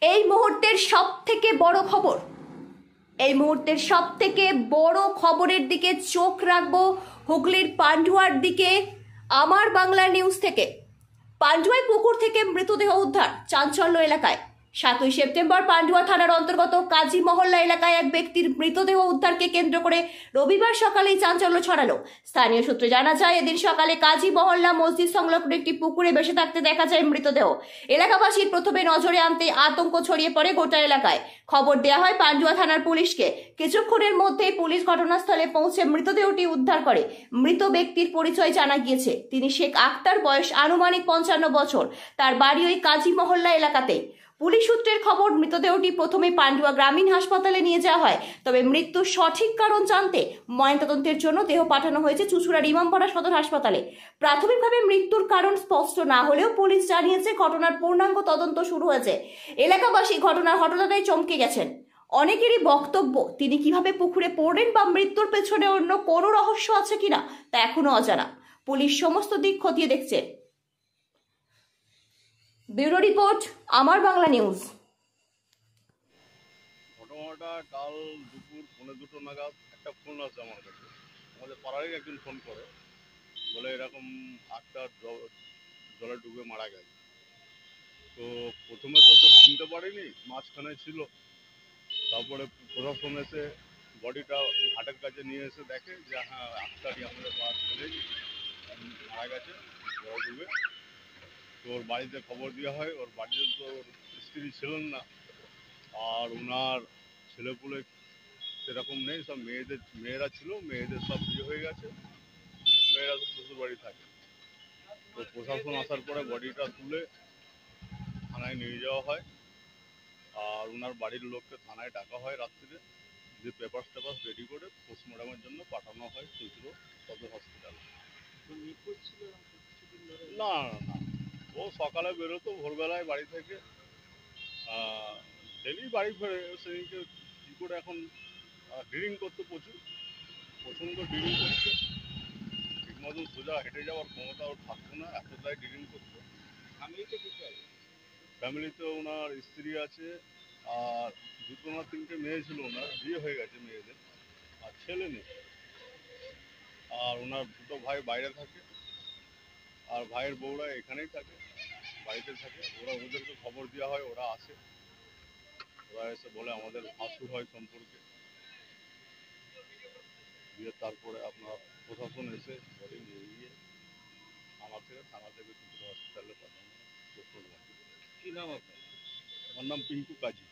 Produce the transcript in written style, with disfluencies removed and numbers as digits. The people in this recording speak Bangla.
এই মুহূর্তের সবথেকে বড় খবর, এই মুহূর্তের সবথেকে বড় খবরের দিকে চোখ রাখবো হুগলির পান্ডুয়ার দিকে। আমার বাংলা নিউজ থেকে। পান্ডুয়ায় পুকুর থেকে মৃতদেহ উদ্ধার, চাঞ্চল্য এলাকায়। 7ই সেপ্টেম্বর পান্ডুয়া থানার অন্তর্গত কাজী মহল্লা এলাকায় এক ব্যক্তির মৃতদেহ উদ্ধারকে কেন্দ্র করে রবিবার সকালেই চাঞ্চল্য ছড়ালো। স্থানীয় সূত্রে জানা যায়, এদিন সকালে কাজী মহল্লা মসজিদ সংলগ্ন একটি পুকুরে ভেসে থাকতে দেখা যায় মৃতদেহ। এলাকাবাসীর প্রথমে নজরে আনতে আতঙ্ক ছড়িয়ে পড়ে গোটা এলাকায়। খবর দেওয়া হয় পান্ডুয়া থানার পুলিশকে। কিছুক্ষণের মধ্যেই পুলিশ ঘটনাস্থলে পৌঁছে মৃতদেহটি উদ্ধার করে। মৃত ব্যক্তির পরিচয় জানা গিয়েছে, তিনি শেখ আক্তার, বয়স আনুমানিক 55 বছর। তার বাড়ি ওই কাজী মহল্লা এলাকাতেই। পুলিশ সূত্রের খবর, মৃতদেহটি প্রথমে পান্ডুয়া গ্রামীণ হাসপাতালে নিয়ে যাওয়া হয়, তবে মৃত্যুর সঠিক কারণ জানতে ময়নাতদন্তের জন্য দেহ পাঠানো হয়েছে চুঁচুড়ার ইমামপাড়া সদর হাসপাতালে। প্রাথমিকভাবে মৃত্যুর কারণ স্পষ্ট না হলেও পুলিশ জানিয়েছে ঘটনার পূর্ণাঙ্গ তদন্ত শুরু হয়েছে। এলাকাবাসী ঘটনার হঠাৎই চমকে গেছেন। অনেকেরই বক্তব্য, তিনি কিভাবে পুকুরে পড়লেন বা মৃত্যুর পেছনে অন্য কোনো রহস্য আছে কিনা তা এখনো অজানা। পুলিশ সমস্ত দিক খতিয়ে দেখছে। ব্যুরো রিপোর্ট, আমার বাংলা নিউজ। ঘটনাটা কাল দুপুর 1:45 নাগাদ একটা ফোন আসে আমার কাছে। আমাদের পাড়ারই একজন ফোন করে, বলে এরকম আক্তার জলে ডুবে মারা গেছে। তো প্রথমে তো চিনতে পারিনি, মাঝখানে ছিল। তারপরে প্রশাসন এসে বডিটা ঘাটের কাছে নিয়ে এসে দেখে যে হ্যাঁ, আক্তারই আমাদের পাড়ার ছেলেই মারা গেছে জলে ডুবে। তো ওর বাড়িতে খবর দেওয়া হয়। ওর বাড়িতে তো ওর স্ত্রী ছিলেন না, আর ওনার ছেলেপুলে সেরকম নেই, সব মেয়েরা ছিল, মেয়েদের সব বিয়ে হয়ে গেছে, মেয়েরা সব শ্বশুর বাড়ি থাকে। তো প্রশাসন আসার পরে বডিটা তুলে থানায় নিয়ে যাওয়া হয়, আর ওনার বাড়ির লোককে থানায় ডাকা হয় রাত্রিরে, যে পেপারস রেডি করে পোস্টমর্টমের জন্য পাঠানো হয় চুঁচুড়ো সদর হসপিটালে। না না না, ও সকালে বেরোতো ভোরবেলায় বাড়ি থেকে, ডেলি বাড়ি ফেরে। সেদিনকে কী করে এখন ড্রিঙ্ক করতো, প্রচণ্ড ড্রিঙ্ক করতো, ঠিক মতন সোজা হেঁটে যাওয়ার ক্ষমতা ওর থাকতো না, এতটাই ড্রিঙ্ক করতো। ফ্যামিলিতে ওনার স্ত্রী আছে, আর দুটো না তিনটে মেয়ে ছিল, ওনার বিয়ে হয়ে গেছে মেয়েদের, আর ছেলে নেই। আর ওনার দুটো ভাই বাইরে থাকে, আর ভাইয়ের বউরা এখানেই থাকে, বাড়িতে থাকে। ওদেরকে খবর দেওয়া হয়, ওরা আসে, ওরা এসে বলে আমাদের ভাসুর হয় সম্পর্কে। দিয়ে তারপরে আপনার প্রশাসন এসে বডি নিয়ে গিয়ে থানা থেকে চুঁচুড়া হসপিটালে পাঠানো। কি নাম আপনার? আমার নাম পিঙ্কু কাজী।